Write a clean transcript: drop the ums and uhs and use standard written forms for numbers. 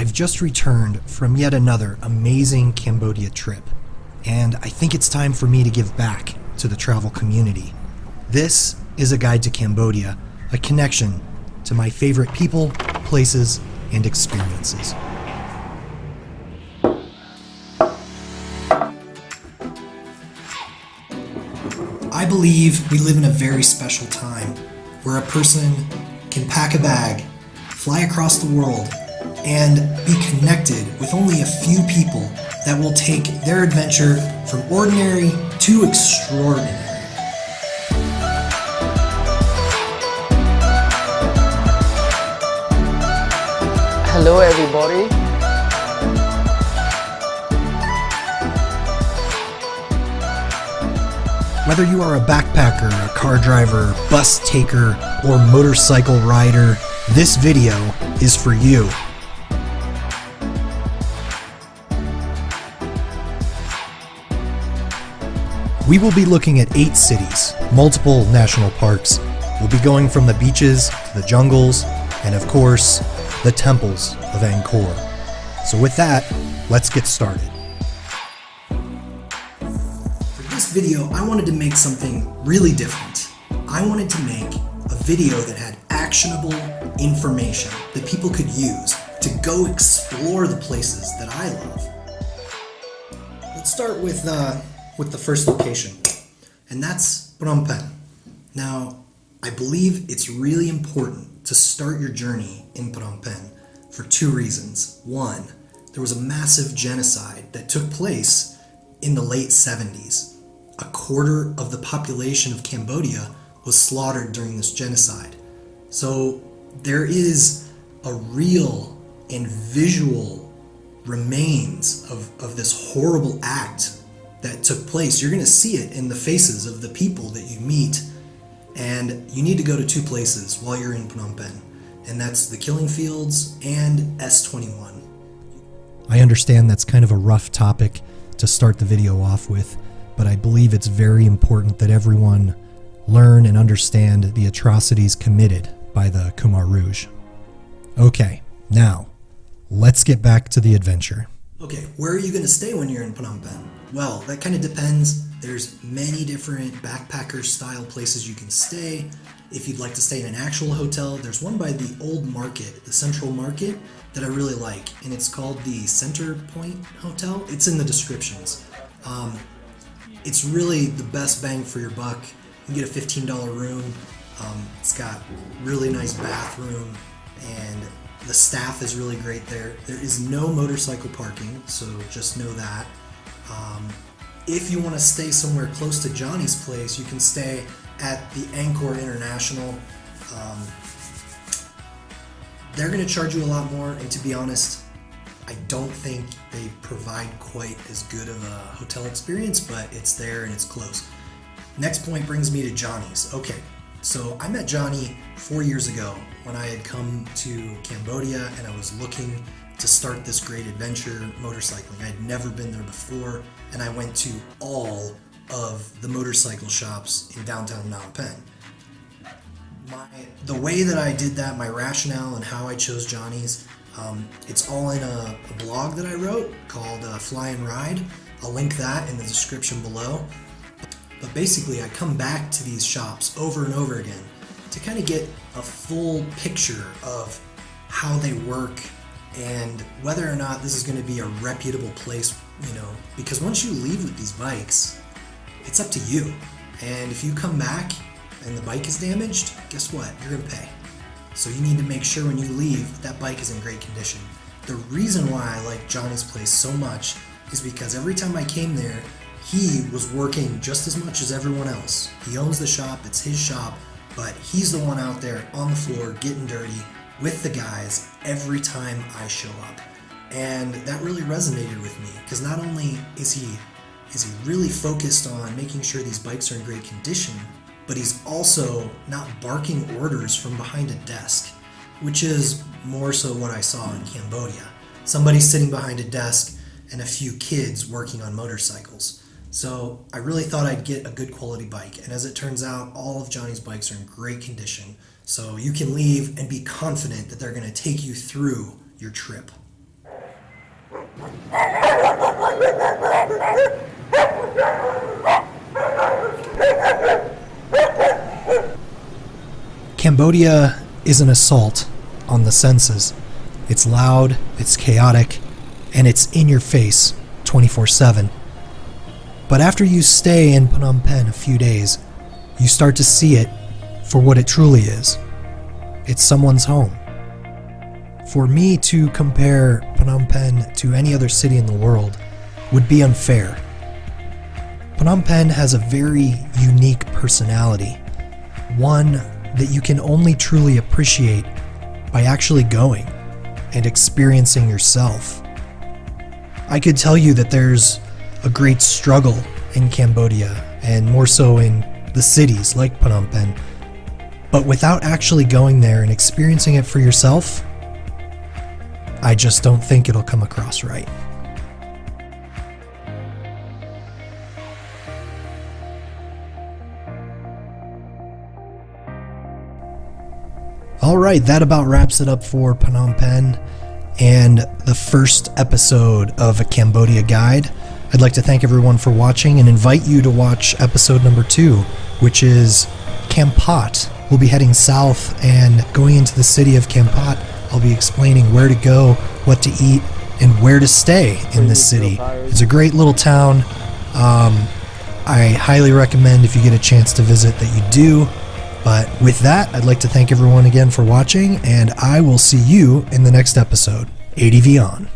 I've just returned from yet another amazing Cambodia trip, and I think it's time for me to give back to the travel community. This is a guide to Cambodia, a connection to my favorite people, places, and experiences. I believe we live in a very special time where a person can pack a bag, fly across the world, and be connected with only a few people that will take their adventure from ordinary to extraordinary. Hello everybody. Whether you are a backpacker, a car driver, bus taker, or motorcycle rider, this video is for you. We will be looking at 8 cities, multiple national parks. We'll be going from the beaches to the jungles, and of course, the temples of Angkor. So with that, let's get started. For this video, I wanted to make something really different. I wanted to make a video that had actionable information that people could use to go explore the places that I love. Let's start with the first location, and that's Phnom Penh. Now, I believe it's really important to start your journey in Phnom Penh for 2 reasons. One, there was a massive genocide that took place in the late 70s. A quarter of the population of Cambodia was slaughtered during this genocide. So there is a real and visual remains of this horrible act that took place. You're going to see it in the faces of the people that you meet, and you need to go to 2 places while you're in Phnom Penh, and that's the Killing Fields and S21. I understand that's kind of a rough topic to start the video off with, but I believe it's very important that everyone learn and understand the atrocities committed by the Khmer Rouge. Okay, now, let's get back to the adventure. Okay, where are you going to stay when you're in Phnom Penh? Well, that kind of depends. There's many different backpacker style places you can stay. If you'd like to stay in an actual hotel, there's one by the old market, the Central Market, that I really like, and it's called the Center Point Hotel. It's in the descriptions. It's really the best bang for your buck. You can get a $15 room. It's got really nice bathroom, and the staff is really great there. There is no motorcycle parking, so just know that. If you want to stay somewhere close to Johnny's place, you can stay at the Angkor International. They're going to charge you a lot more, and to be honest, I don't think they provide quite as good of a hotel experience, but it's there and it's close. Next point brings me to Johnny's. Okay, so I met Johnny 4 years ago when I had come to Cambodia and I was looking to start this great adventure motorcycling. I had never been there before, and I went to all of the motorcycle shops in downtown Phnom Penh. The way that I did that, my rationale and how I chose Johnny's, it's all in a blog that I wrote called Fly and Ride. I'll link that in the description below. But basically, I come back to these shops over and over again to kind of get a full picture of how they work and whether or not this is going to be a reputable place, because once you leave with these bikes, it's up to you. And if you come back and the bike is damaged, guess what? You're going to pay. So you need to make sure when you leave, that bike is in great condition. The reason why I like Johnny's place so much is because every time I came there, he was working just as much as everyone else. He owns the shop, it's his shop, but he's the one out there on the floor getting dirty with the guys every time I show up. And that really resonated with me, because not only is he really focused on making sure these bikes are in great condition, but he's also not barking orders from behind a desk, which is more so what I saw in Cambodia. Somebody sitting behind a desk and a few kids working on motorcycles. So I really thought I'd get a good quality bike, and as it turns out, all of Johnny's bikes are in great condition. So you can leave and be confident that they're going to take you through your trip. Cambodia is an assault on the senses. It's loud, it's chaotic, and it's in your face 24/7. But after you stay in Phnom Penh a few days, you start to see it for what it truly is. It's someone's home. For me to compare Phnom Penh to any other city in the world would be unfair. Phnom Penh has a very unique personality, one that you can only truly appreciate by actually going and experiencing yourself. I could tell you that there's a great struggle in Cambodia, and more so in the cities like Phnom Penh, but without actually going there and experiencing it for yourself, I just don't think it'll come across right. Alright, that about wraps it up for Phnom Penh and the first episode of a Cambodia guide. I'd like to thank everyone for watching and invite you to watch episode number 2, which is Kampot. We'll be heading south and going into the city of Kampot. I'll be explaining where to go, what to eat, and where to stay in this city. It's a great little town. I highly recommend, if you get a chance to visit, that you do. But with that, I'd like to thank everyone again for watching, and I will see you in the next episode. ADV on.